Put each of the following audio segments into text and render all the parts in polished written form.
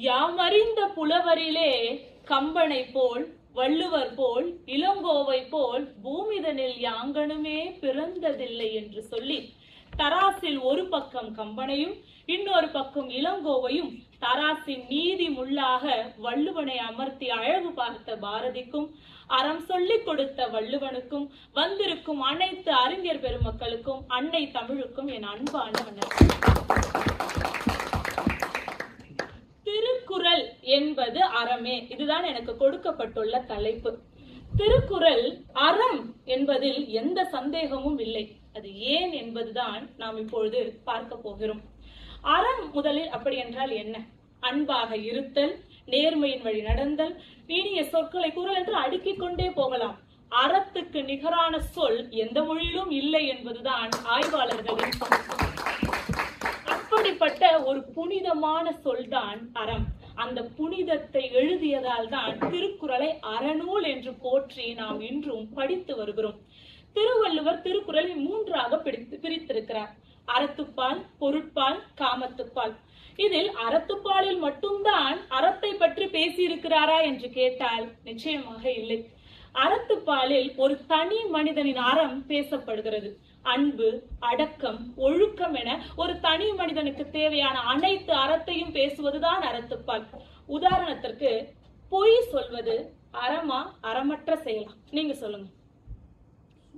யாமறிந்த புலவரிலே கம்பனை போல் வள்ளுவர் போல் இளங்கோவை போல் பூமிதனில் யாங்கனுமே பிறந்ததில்லை என்று சொல்லி தராசில் ஒரு பக்கம் கம்பனையும் இன்னொரு பக்கம் இளங்கோவையும் தராசின் நீதி முள்ளாக வள்ளுவனை அமர்த்தி அழகு பார்த்த பாரதிக்கும் அறம் சொல்லிக் கொடுத்த வள்ளுவனுக்கும் வந்திருக்கும் அனைத்து அறிஞர் பெருமக்களுக்கும் அன்னை தமிழுக்கும் என் அன்பான வணக்கம். திருக்குறள் என்பது அறமே, இதுதான் எனக்கு கொடுக்கப்பட்டுள்ள தலைப்பு. திருக்குறள் அறம் என்பதில் எந்த சந்தேகமும் இல்லை. அது ஏன் என்பதுதான் நாம் இப்பொழுது பார்க்க போகிறோம். அறம் முதலில் அப்படி என்றால் என்ன? அன்பாக இருத்தல், நேர்மையின் வழி நடந்தல், இனிய சொற்களை குறள் என்று அடுக்கிக் கொண்டே போகலாம். அறத்துக்கு நிகரான சொல் எந்த மொழியிலும் இல்லை என்பதுதான் ஆய்வாளர்களின் அப்படிப்பட்ட ஒரு புனிதமான சொல்தான் அறம். அந்த புனிதத்தை எழுதியதால் தான் திருக்குறளை அறநூல் என்று போற்றி நாம் இன்றும் படித்து வருகிறோம். திருவள்ளுவர் திருக்குறளை மூன்றாக பிரித்திருக்கிறார். அறத்துப்பால், பொருட்பால், காமத்துப்பால். இதில் அறத்துப்பாலில் மட்டும்தான் அறத்தை பற்றி பேசியிருக்கிறாரா என்று கேட்டால் நிச்சயமாக இல்லை. அறத்துப்பாலில் ஒரு தனி மனிதனின் அறம் பேசப்படுகிறது. அன்பு, அடக்கம், ஒழுக்கம் என ஒரு தனி மனிதனுக்கு தேவையான அனைத்து அறத்தையும் பேசுவதுதான் அறத்துப்பால். உதாரணத்திற்கு, பொய் சொல்வது அறமா அறமற்ற செயலா? நீங்க சொல்லுங்க.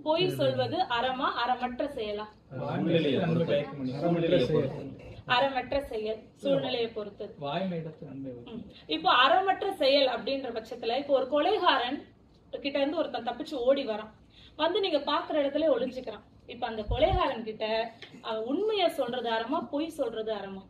பொய் சொல்வது அறமா அறமற்ற செயலா? அறமற்ற செயல், சூழ்நிலையை பொறுத்தது. இப்போ அறமற்ற செயல் அப்படின்ற பட்சத்துல, இப்போ ஒரு கொலைகாரன் கிட்ட இருந்து ஒருத்தன் தப்பிச்சு ஓடி வரான், வந்து நீங்க பாக்குற இடத்துல ஒளிஞ்சுக்கிறான். இப்ப அந்த கொலைகாரன் கிட்ட உண்மைய சொல்றது அறமா பொய் சொல்றது அறமா?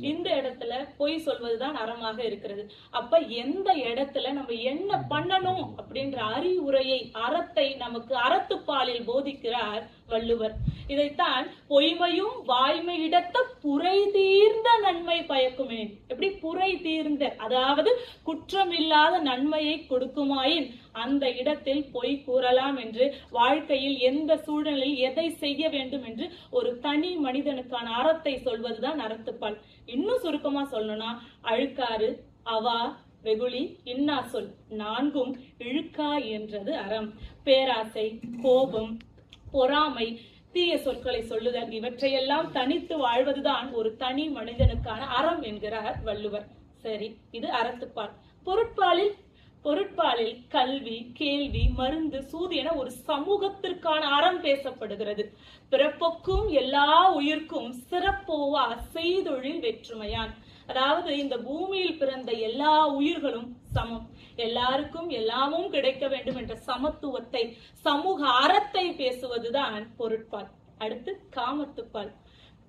இந்த இடத்துல பொய் சொல்வதுதான் அறமாக இருக்கிறது. அப்ப எந்த இடத்துல நம்ம என்ன பண்ணணும் அப்படின்ற அறிவுரையை, அறத்தை நமக்கு அறத்துப்பாலில் போதிக்கிறார் வள்ளுவர். இதைத்தான் பொய்மையும் வாய்மை இடத்த புரை தீர்ந்த நன்மை பயக்குமே. எப்படி புரை தீர்ந்த, அதாவது குற்றமில்லாத நன்மையை கொடுக்குமாயின் அந்த இடத்தில் பொய் கூறலாம் என்று, வாழ்க்கையில் எந்த சூழலில் எதை செய்ய வேண்டும் என்று ஒரு தனி மனிதனுக்கான அறத்தை சொல்வதுதான் அறத்துப்பால். இன்னும் சுருக்கமா சொல்லணும்னா, அழுக்காறு, அவா, வெகுளி, இன்னா சொல் நான்கும் இழுக்கா என்றது அறம். பேராசை, கோபம், பொறாமை, தீய சொற்களை சொல்லுதல், இவற்றையெல்லாம் தனித்து வாழ்வதுதான் ஒரு தனி மனிதனுக்கான அறம் என்கிறார் வள்ளுவர். சரி, இது அறத்துப்பால். பொருட்பாலில் கல்வி, கேள்வி, மருந்து, சூது என ஒரு சமூகத்திற்கான அறம் பேசப்படுகிறது. பிறப்புக்கும் எல்லா உயிர்க்கும் சிறப்போவா செய்தொழில் வேற்றுமையான். அதாவது இந்த பூமியில் பிறந்த எல்லா உயிர்களும் சமம், எல்லாருக்கும் எல்லாமும் கிடைக்க வேண்டும் என்ற சமத்துவத்தை, சமூக அறத்தை பேசுவதுதான் பொருட்பால். அடுத்து காமத்துப்பால்.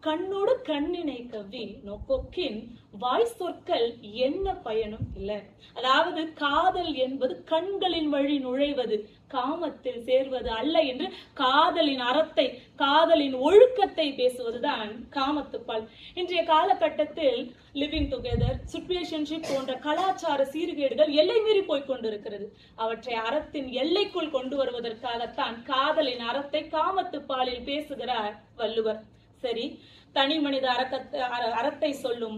கண்ணோடு கண்ணினை கவ்வி நோக்கொக்கின் வாய் சொற்கள் என்ன பயனும் இல்லை. அதாவது காதல் என்பது கண்களின் வழி நுழைவது, காமத்தில் சேர்வது அல்ல என்று காதலின் அறத்தை, காதலின் ஒழுக்கத்தை பேசுவதுதான் காமத்துப்பால். இன்றைய காலகட்டத்தில் லிவிங் டுகெதர், சிச்சுவேஷன்ஷிப் போன்ற கலாச்சார சீர்கேடுகள் எல்லை மீறி போய்கொண்டிருக்கிறது. அவற்றை அறத்தின் எல்லைக்குள் கொண்டு வருவதற்காகத்தான் காதலின் அறத்தை காமத்துப்பாலில் பேசுகிறார் வள்ளுவர். சரி, தனி மனித அறத்தை சொல்லும்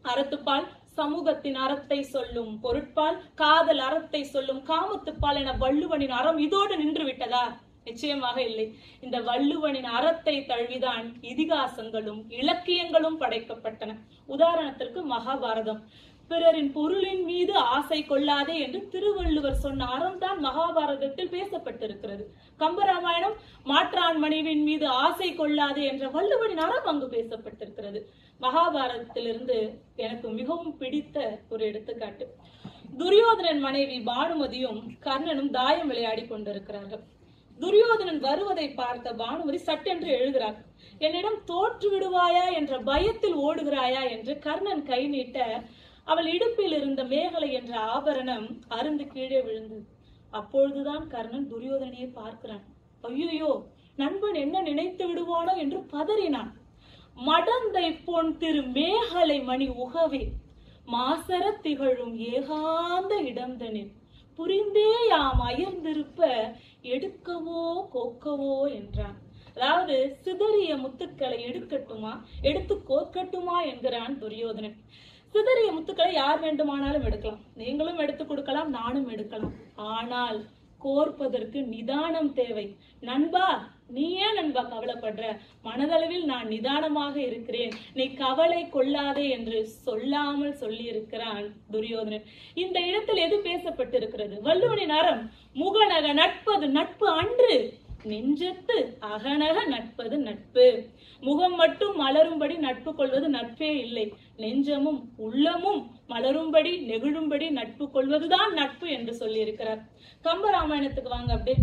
அறத்துப்பால், சமூகத்தின் அறத்தை சொல்லும் பொருட்பால், காதல் அறத்தை சொல்லும் காமத்துப்பால் என வள்ளுவனின் அறம் இதோடு நின்று விட்டதா? நிச்சயமாக இல்லை. இந்த வள்ளுவனின் அறத்தை தழுவிதான் இதிகாசங்களும் இலக்கியங்களும் படைக்கப்பட்டன. உதாரணத்திற்கு மகாபாரதம். பிறரின் பொருளின் மீது ஆசை கொள்ளாதே என்று திருவள்ளுவர் சொன்ன அறம் தான் மகாபாரதத்தில் பேசப்பட்டிருக்கிறது. கம்பராமாயணம், மாற்றான் மனைவின் மீது ஆசை கொள்ளாதே என்ற வள்ளுவனின் அறம் அங்கு பேசப்பட்டிருக்கிறது. மகாபாரதத்திலிருந்து எனக்கு மிகவும் பிடித்த ஒரு எடுத்துக்காட்டு, துரியோதனன் மனைவி பானுமதியும் கர்ணனும் தாயம் விளையாடி கொண்டிருக்கிறார்கள். துரியோதனன் வருவதை பார்த்த பானுமதி சட்டென்று எழுகிறார். என்னிடம் தோற்று விடுவாயா என்ற பயத்தில் ஓடுகிறாயா என்று கர்ணன் கை நீட்ட, அவள் இடுப்பில் இருந்த மேகலை என்ற ஆபரணம் அருந்து கீழே விழுந்தது. அப்பொழுதுதான் கர்ணன் துரியோதனையை பார்க்கிறான். ஐயோ, நண்பன் என்ன நினைத்து விடுவானோ என்று பதறினான். மடந்தை பொன் திரு மேகலை மணி உகவே மாசர திகழும் ஏகாந்த இடம்தனில் புரிந்தே யாம் அயர்ந்திருப்ப எடுக்கவோ கோக்கவோ என்றான். அதாவது சிதறிய முத்துக்களை எடுக்கட்டுமா, எடுத்து கோக்கட்டுமா என்கிறான் துரியோதனன். சிதறிய முத்துக்களை யார் வேண்டுமானாலும் எடுக்கலாம், நீங்களும் எடுத்து கொடுக்கலாம், நானும் எடுக்கலாம். ஆனால் கோர்ப்பதற்கு நிதானம் தேவை. நண்பா, நீ ஏன் நண்பா கவலைப்படுற? மனதளவில் நான் நிதானமாக இருக்கிறேன், நீ கவலை கொள்ளாதே என்று சொல்லாமல் சொல்லி இருக்கிறான் துரியோதனன். இந்த இடத்தில் எது பேசப்பட்டிருக்கிறது? வள்ளுவனின் அறம் முகநக நட்பது நட்பு அன்று, நெஞ்சத்து அகநக நட்பது நட்பு. முகம் மட்டும் மலரும்படி நட்பு கொள்வது நட்பே இல்லை, நெஞ்சமும் உள்ளமும் மலரும்படி நெகிழும்படி நட்பு கொள்வதுதான் நட்பு என்று சொல்லி இருக்கிறார். கம்பராமாயணத்துக்கு வாங்க. அப்படியே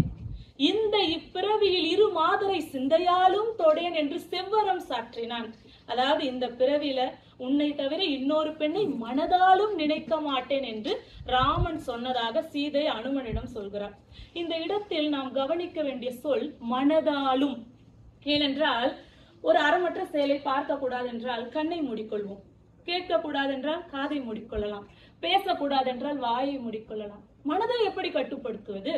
இந்த இப்பிறவியில் இரு மாதரை சிந்தையாலும் தொடேன் என்று செவ்வரம் சாற்றினான். அதாவது இந்த பிறவியில உன்னை தவிர இன்னொரு பெண்ணை மனதாலும் நினைக்க மாட்டேன் என்று ராமன் சொன்னதாக சீதை அனுமனிடம் சொல்கிறார். இந்த இடத்தில் நாம் கவனிக்க வேண்டிய சொல் மனதாலும். ஏனென்றால் ஒரு அறமற்ற செயலை பார்க்க கூடாது என்றால் கண்ணை மூடிக்கொள்வோம், கேட்க கூடாது என்றால் காதை மூடிக்கொள்ளலாம், பேசக்கூடாது என்றால் வாயை மூடிக்கொள்ளலாம். மனதை எப்படி கட்டுப்படுத்துவது?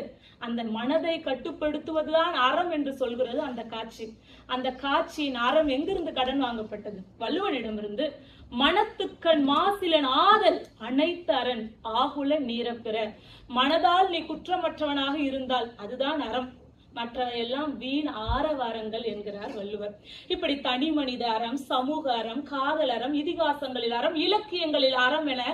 அந்த மனதை கட்டுப்படுத்துவதுதான் அறம் என்று சொல்கிறது அந்த காட்சி. அந்த காட்சியின் அறம் எங்கிருந்து கடன் வாங்கப்பட்டது? வள்ளுவனிடமிருந்து. மனத்துக்கண் மாசிலன் ஆதல் அனைத்து அரண் ஆகுல நீரப்பிற. மனதால் நீ குற்றமற்றவனாக இருந்தால் அதுதான் அறம், மற்றவையெல்லாம் வீண் ஆரவாரங்கள் என்கிறார் வள்ளுவர். இப்படி தனி மனித அறம், சமூக அறம், காதல் அறம், இதிகாசங்களில் அறம், இலக்கியங்களில் அறம் என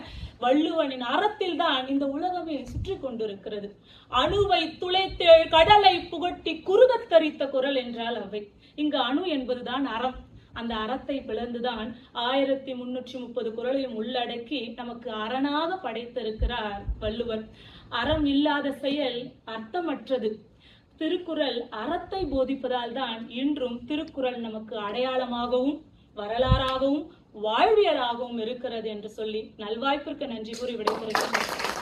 வள்ளுவனின் அறத்தில் தான் இந்த உலகமே சுற்றி கொண்டிருக்கிறது. அணுவை துளைத்தேள் கடலை புகட்டி குறுகத்தரித்த குரல் என்றால் அவை. இங்கு அணு என்பதுதான் அறம். அந்த அறத்தை பிளந்துதான் 1330 குறளையும் உள்ளடக்கி நமக்கு அரணாக படைத்திருக்கிறார் வள்ளுவர். அறம் இல்லாத செயல் அர்த்தமற்றது. திருக்குறள் அறத்தை போதிப்பதால் தான் இன்றும் திருக்குறள் நமக்கு அடையாளமாகவும் வரலாறாகவும் வாழ்வியலாகவும் இருக்கிறது என்று சொல்லி நல்வாய்ப்பிற்கு நன்றி கூறி விடைபெறுகிறேன்.